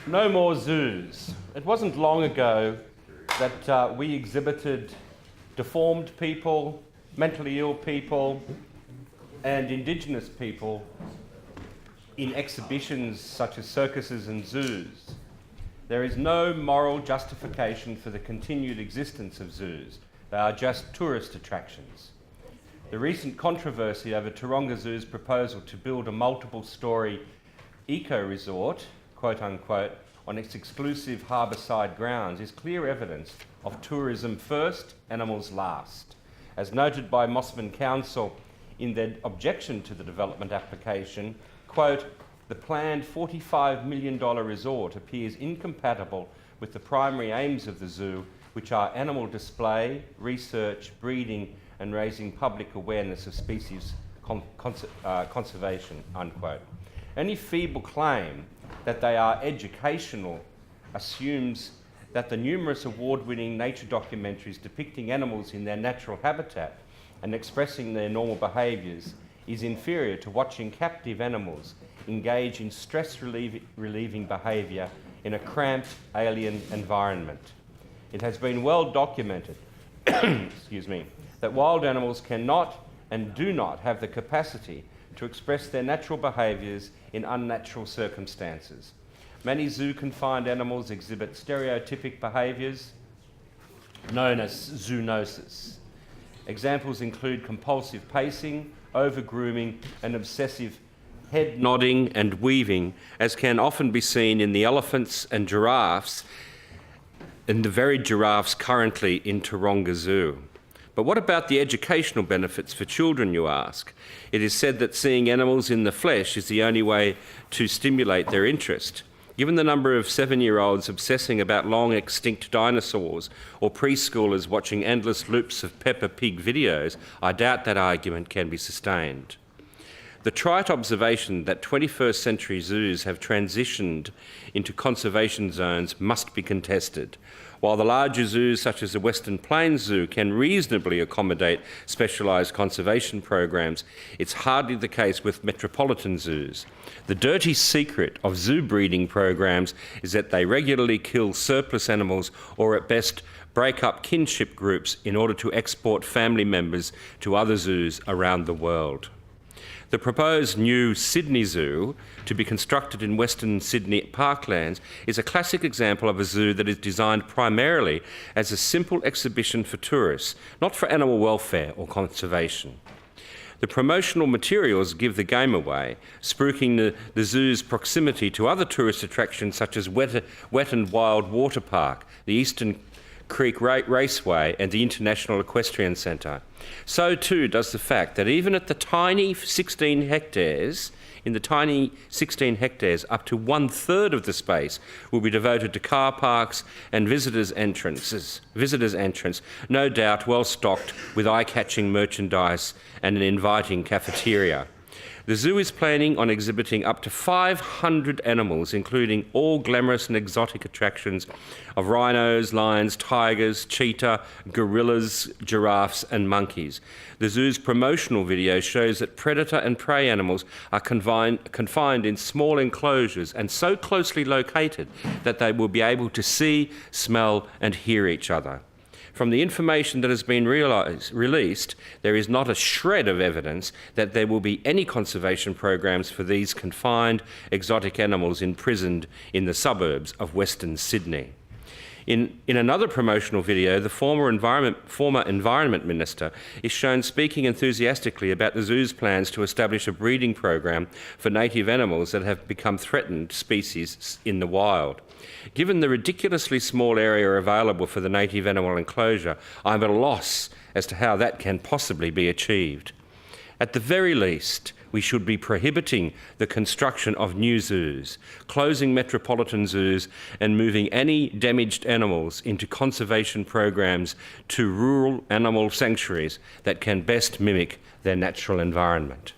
No more zoos. It wasn't long ago that we exhibited deformed people, mentally ill people, and indigenous people in exhibitions such as circuses and zoos. There is no moral justification for the continued existence of zoos. They are just tourist attractions. The recent controversy over Taronga Zoo's proposal to build a multiple-storey eco-resort, quote unquote, on its exclusive harbourside grounds is clear evidence of tourism first, animals last. As noted by Mossman Council in their objection to the development application, quote, the planned $45 million resort appears incompatible with the primary aims of the zoo, which are animal display, research, breeding, and raising public awareness of species conservation, unquote. Any feeble claim that they are educational assumes that the numerous award-winning nature documentaries depicting animals in their natural habitat and expressing their normal behaviours is inferior to watching captive animals engage in stress-relieving behaviour in a cramped, alien environment. It has been well documented excuse me, that wild animals cannot and do not have the capacity to express their natural behaviours in unnatural circumstances. Many zoo-confined animals exhibit stereotypic behaviours known as zoonosis. Examples include compulsive pacing, over-grooming, and obsessive head nodding and weaving, as can often be seen in the elephants and giraffes, and the very giraffes currently in Taronga Zoo. But what about the educational benefits for children, you ask? It is said that seeing animals in the flesh is the only way to stimulate their interest. Given the number of 7-year-olds obsessing about long extinct dinosaurs or preschoolers watching endless loops of Peppa Pig videos, I doubt that argument can be sustained. The trite observation that 21st century zoos have transitioned into conservation zones must be contested. While the larger zoos such as the Western Plains Zoo can reasonably accommodate specialised conservation programs, it's hardly the case with metropolitan zoos. The dirty secret of zoo breeding programs is that they regularly kill surplus animals or at best break up kinship groups in order to export family members to other zoos around the world. The proposed new Sydney Zoo, to be constructed in Western Sydney parklands, is a classic example of a zoo that is designed primarily as a simple exhibition for tourists, not for animal welfare or conservation. The promotional materials give the game away, spruiking the zoo's proximity to other tourist attractions such as Wet and Wild Water Park, the Eastern Creek Raceway and the International Equestrian Centre. So too does the fact that even at the tiny 16 hectares, up to 1/3 of the space will be devoted to car parks and visitors' entrance, no doubt well stocked with eye-catching merchandise and an inviting cafeteria. The zoo is planning on exhibiting up to 500 animals, including all glamorous and exotic attractions of rhinos, lions, tigers, cheetah, gorillas, giraffes and monkeys. The zoo's promotional video shows that predator and prey animals are confined in small enclosures and so closely located that they will be able to see, smell and hear each other. From the information that has been released, there is not a shred of evidence that there will be any conservation programs for these confined exotic animals imprisoned in the suburbs of Western Sydney. In another promotional video, the former Environment Minister is shown speaking enthusiastically about the zoo's plans to establish a breeding program for native animals that have become threatened species in the wild. Given the ridiculously small area available for the native animal enclosure, I'm at a loss as to how that can possibly be achieved. At the very least, we should be prohibiting the construction of new zoos, closing metropolitan zoos and moving any damaged animals into conservation programs to rural animal sanctuaries that can best mimic their natural environment.